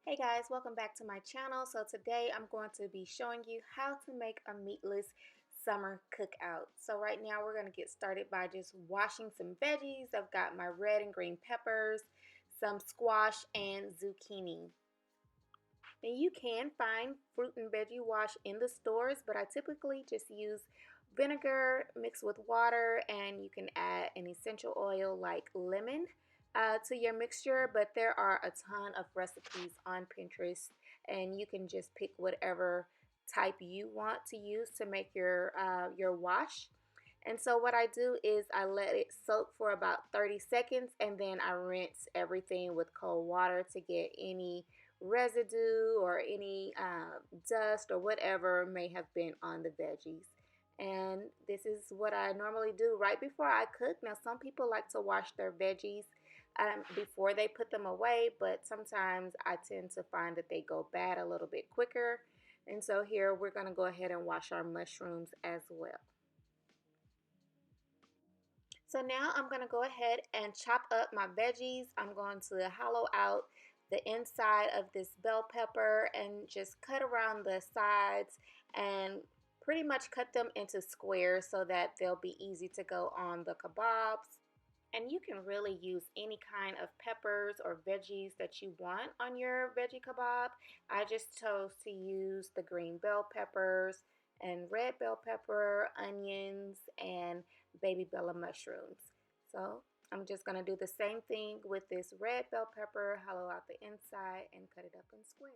Hey guys, welcome back to my channel. So today I'm going to be showing you how to make a meatless summer cookout. So right now we're going to get started by just washing some veggies. I've got my red and green peppers, some squash, and zucchini. And you can find fruit and veggie wash in the stores, but I typically just use vinegar mixed with water, and you can add an essential oil like lemon to your mixture. But there are a ton of recipes on Pinterest, and you can just pick whatever type you want to use to make your wash. And so what I do is I let it soak for about 30 seconds, and then I rinse everything with cold water to get any residue or any dust or whatever may have been on the veggies. And this is what I normally do right before I cook. Now, some people like to wash their veggies before they put them away, but sometimes I tend to find that they go bad a little bit quicker. And so here we're going to go ahead and wash our mushrooms as well. So now I'm going to go ahead and chop up my veggies. I'm going to hollow out the inside of this bell pepper and just cut around the sides and pretty much cut them into squares so that they'll be easy to go on the kebabs. And you can really use any kind of peppers or veggies that you want on your veggie kebab. I just chose to use the green bell peppers and red bell pepper, onions, and baby bella mushrooms. So I'm just going to do the same thing with this red bell pepper, hollow out the inside, and cut it up in squares.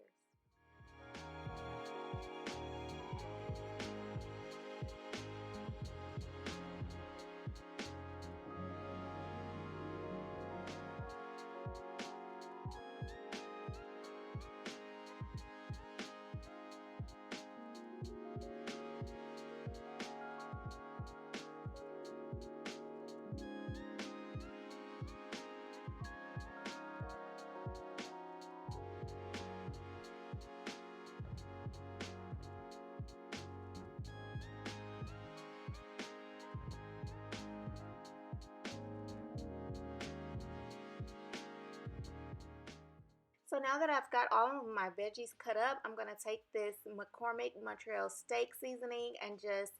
So now that I've got all of my veggies cut up, I'm going to take this McCormick Montreal steak seasoning and just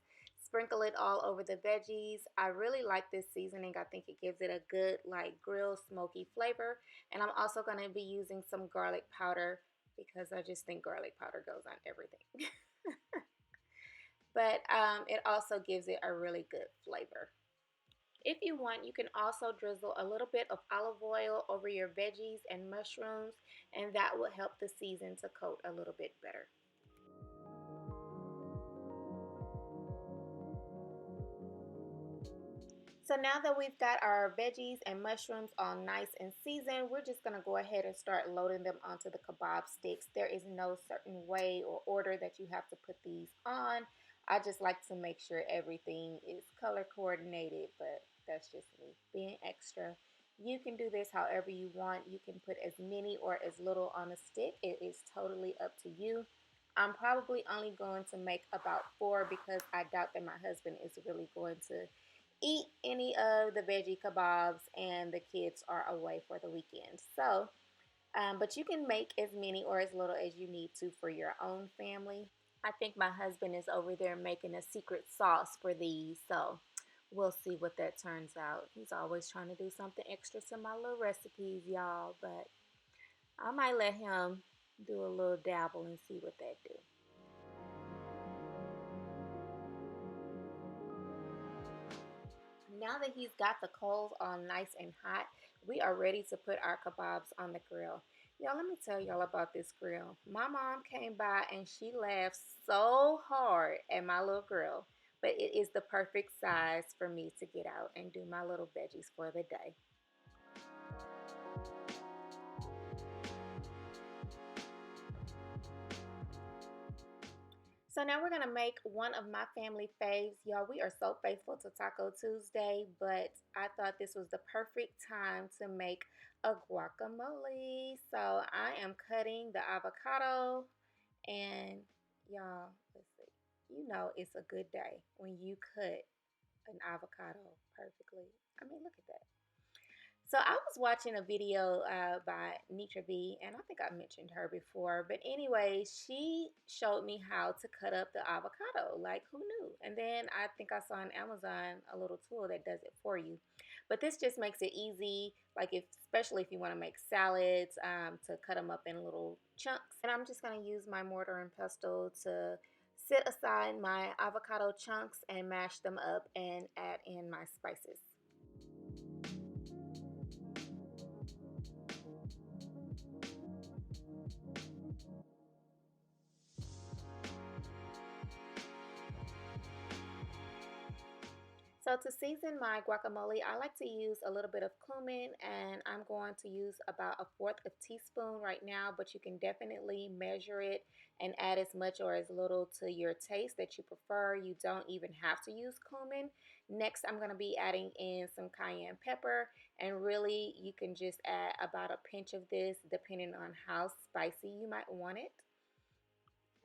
sprinkle it all over the veggies. I really like this seasoning. I think it gives it a good like grilled smoky flavor. And I'm also going to be using some garlic powder because I just think garlic powder goes on everything. But it also gives it a really good flavor. If you want, you can also drizzle a little bit of olive oil over your veggies and mushrooms, and that will help the season to coat a little bit better. So now that we've got our veggies and mushrooms all nice and seasoned, we're just going to go ahead and start loading them onto the kebab sticks. There is no certain way or order that you have to put these on. I just like to make sure everything is color coordinated, but that's just me being extra. You can do this however you want. You can put as many or as little on a stick. It is totally up to you. I'm probably only going to make about 4 because I doubt that my husband is really going to eat any of the veggie kebabs and the kids are away for the weekend. So, but you can make as many or as little as you need to for your own family. I think my husband is over there making a secret sauce for these, so we'll see what that turns out. He's always trying to do something extra to my little recipes, y'all, but I might let him do a little dabble and see what that do. Now that he's got the coals all nice and hot, we are ready to put our kebabs on the grill. Y'all, let me tell y'all about this grill. My mom came by and she laughed so hard at my little grill, but it is the perfect size for me to get out and do my little veggies for the day. So now we're going to make one of my family faves. Y'all, we are so faithful to Taco Tuesday, but I thought this was the perfect time to make a guacamole. So I am cutting the avocado, and y'all, let's see. You know it's a good day when you cut an avocado perfectly. I mean, look at that. So I was watching a video by Nitra B, and I think I mentioned her before. But anyway, she showed me how to cut up the avocado. Like, who knew? And then I think I saw on Amazon a little tool that does it for you. But this just makes it easy, like especially if you want to make salads, to cut them up in little chunks. And I'm just going to use my mortar and pestle to set aside my avocado chunks and mash them up and add in my spices. So to season my guacamole, I like to use a little bit of cumin, and I'm going to use about a fourth of a teaspoon right now, but you can definitely measure it and add as much or as little to your taste that you prefer. You don't even have to use cumin. Next, I'm going to be adding in some cayenne pepper, and really you can just add about a pinch of this depending on how spicy you might want it.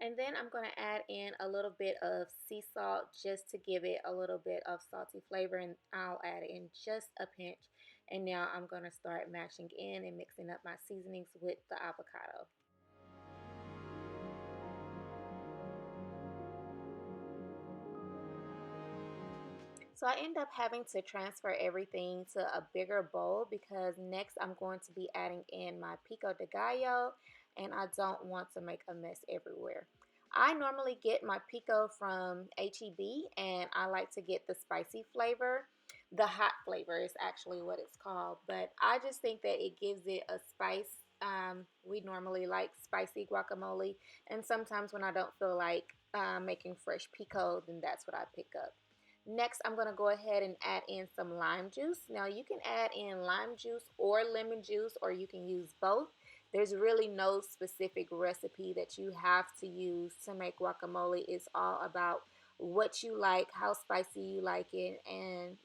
And then I'm going to add in a little bit of sea salt just to give it a little bit of salty flavor, and I'll add in just a pinch. And now I'm going to start mashing in and mixing up my seasonings with the avocado. So I end up having to transfer everything to a bigger bowl because next I'm going to be adding in my Pico de Gallo, and I don't want to make a mess everywhere. I normally get my Pico from HEB, and I like to get the spicy flavor. The hot flavor is actually what it's called, but I just think that it gives it a spice. We normally like spicy guacamole, and sometimes when I don't feel like making fresh Pico, then that's what I pick up. Next, I'm going to go ahead and add in some lime juice. Now, you can add in lime juice or lemon juice, or you can use both. There's really no specific recipe that you have to use to make guacamole. It's all about what you like, how spicy you like it, and,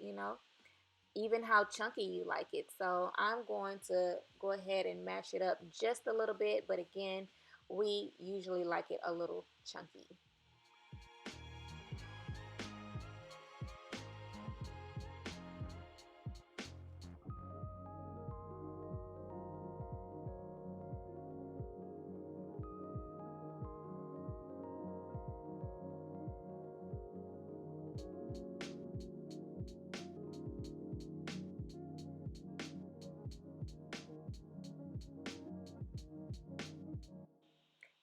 even how chunky you like it. So I'm going to go ahead and mash it up just a little bit, but again, we usually like it a little chunky.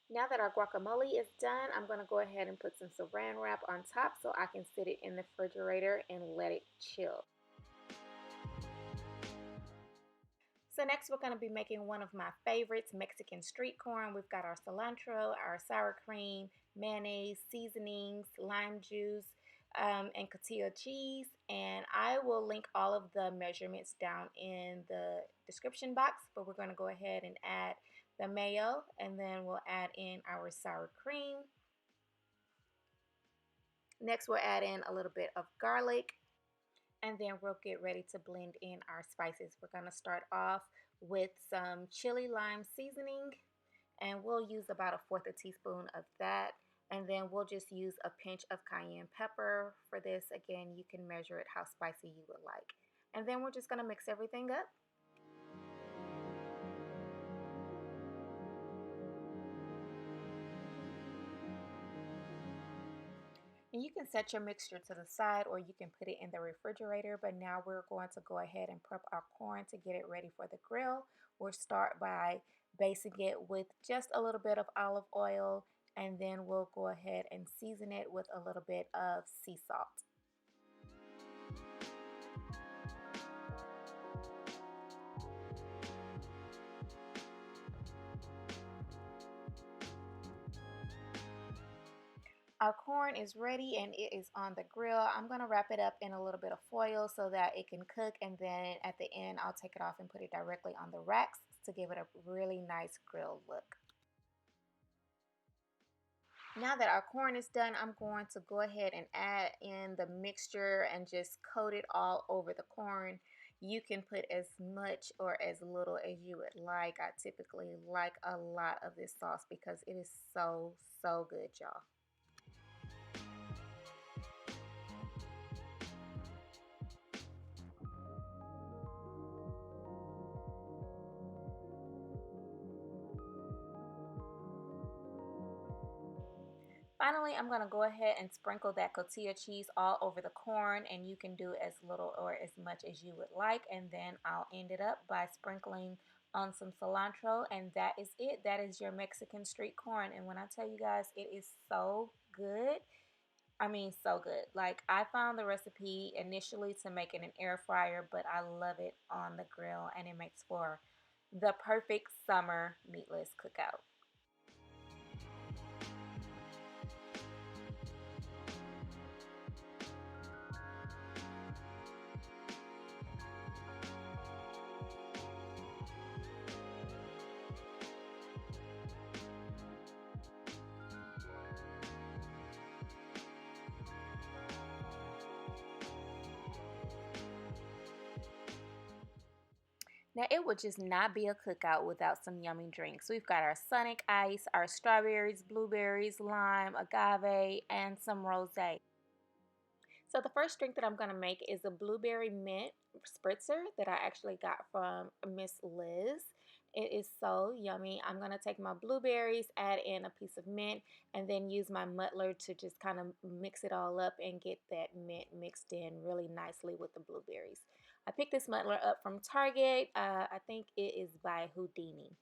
Now that our guacamole is done, I'm going to go ahead and put some saran wrap on top so I can sit it in the refrigerator and let it chill. So next we're going to be making one of my favorites, Mexican street corn. We've got our cilantro, our sour cream, mayonnaise, seasonings, lime juice, and cotija cheese. And I will link all of the measurements down in the description box, but we're going to go ahead and add the mayo, and then we'll add in our sour cream. Next we'll add in a little bit of garlic, and then we'll get ready to blend in our spices. We're going to start off with some chili lime seasoning, and we'll use about a fourth a teaspoon of that. And then we'll just use a pinch of cayenne pepper for this. Again, you can measure it how spicy you would like. And then we're just going to mix everything up. And you can set your mixture to the side, or you can put it in the refrigerator. But now we're going to go ahead and prep our corn to get it ready for the grill. We'll start by basting it with just a little bit of olive oil, and then we'll go ahead and season it with a little bit of sea salt. Our corn is ready and it is on the grill. I'm going to wrap it up in a little bit of foil so that it can cook, and then at the end I'll take it off and put it directly on the racks to give it a really nice grill look. Now that our corn is done, I'm going to go ahead and add in the mixture and just coat it all over the corn. You can put as much or as little as you would like. I typically like a lot of this sauce because it is so good, y'all. finally, I'm going to go ahead and sprinkle that cotija cheese all over the corn, and you can do as little or as much as you would like. And then I'll end it up by sprinkling on some cilantro, and that is it. That is your Mexican street corn. And when I tell you guys, it is so good. I mean, so good. Like, I found the recipe initially to make it in an air fryer, but I love it on the grill, and it makes for the perfect summer meatless cookout. Now, it would just not be a cookout without some yummy drinks. We've got our Sonic Ice, our strawberries, blueberries, lime, agave, and some rosé. So the first drink that I'm going to make is a blueberry mint spritzer that I actually got from Miss Liz. It is so yummy. I'm going to take my blueberries, add in a piece of mint, and then use my muddler to just kind of mix it all up and get that mint mixed in really nicely with the blueberries. I picked this muddler up from Target. I think it is by Houdini.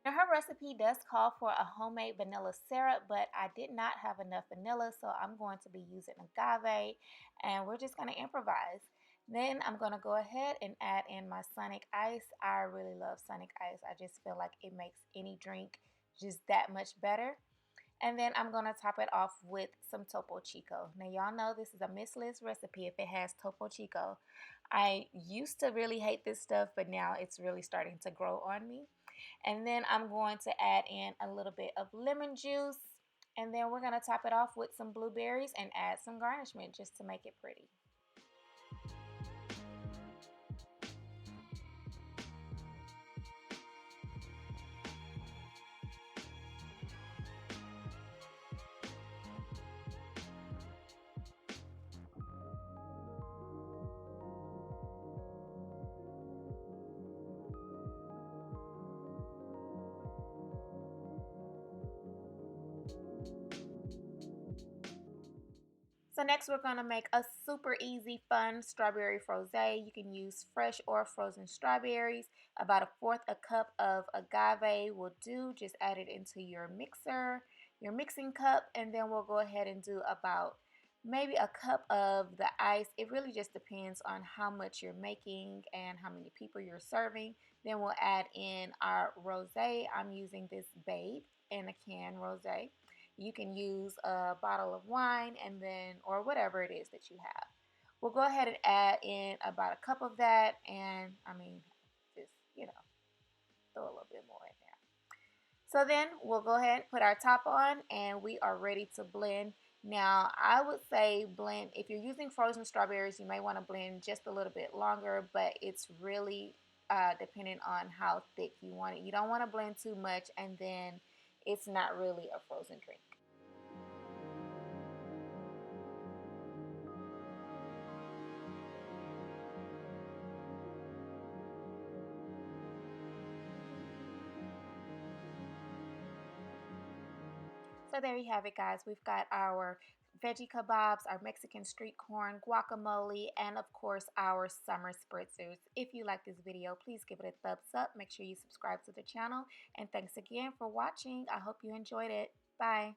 Now, her recipe does call for a homemade vanilla syrup, but I did not have enough vanilla, so I'm going to be using agave, and we're just going to improvise. Then I'm going to go ahead and add in my Sonic Ice. I really love Sonic Ice. I just feel like it makes any drink just that much better. And then I'm going to top it off with some Topo Chico. Now, y'all know this is a Miss Liz recipe if it has Topo Chico. I used to really hate this stuff, but now it's really starting to grow on me. And then I'm going to add in a little bit of lemon juice. And then we're going to top it off with some blueberries and add some garnishment just to make it pretty. So next we're going to make a super easy, fun strawberry frosé. You can use fresh or frozen strawberries. About 1/4 a cup of agave will do. Just add it into your mixer, your mixing cup, and then we'll go ahead and do about maybe a cup of the ice. It really just depends on how much you're making and how many people you're serving. Then we'll add in our rosé. I'm using this Babe in a can rosé. You can use a bottle of wine and then, or whatever it is that you have. We'll go ahead and add in about a cup of that, and I mean, just, throw a little bit more in there. So then we'll go ahead and put our top on, and we are ready to blend. Now, I would say blend, if you're using frozen strawberries, you may want to blend just a little bit longer, but it's really dependent on how thick you want it. You don't want to blend too much, and then it's not really a frozen drink. So there you have it, guys. We've got our veggie kebabs, our Mexican street corn, guacamole, and of course our summer spritzers. If you like this video, please give it a thumbs up. Make sure you subscribe to the channel. And thanks again for watching. I hope you enjoyed it. Bye.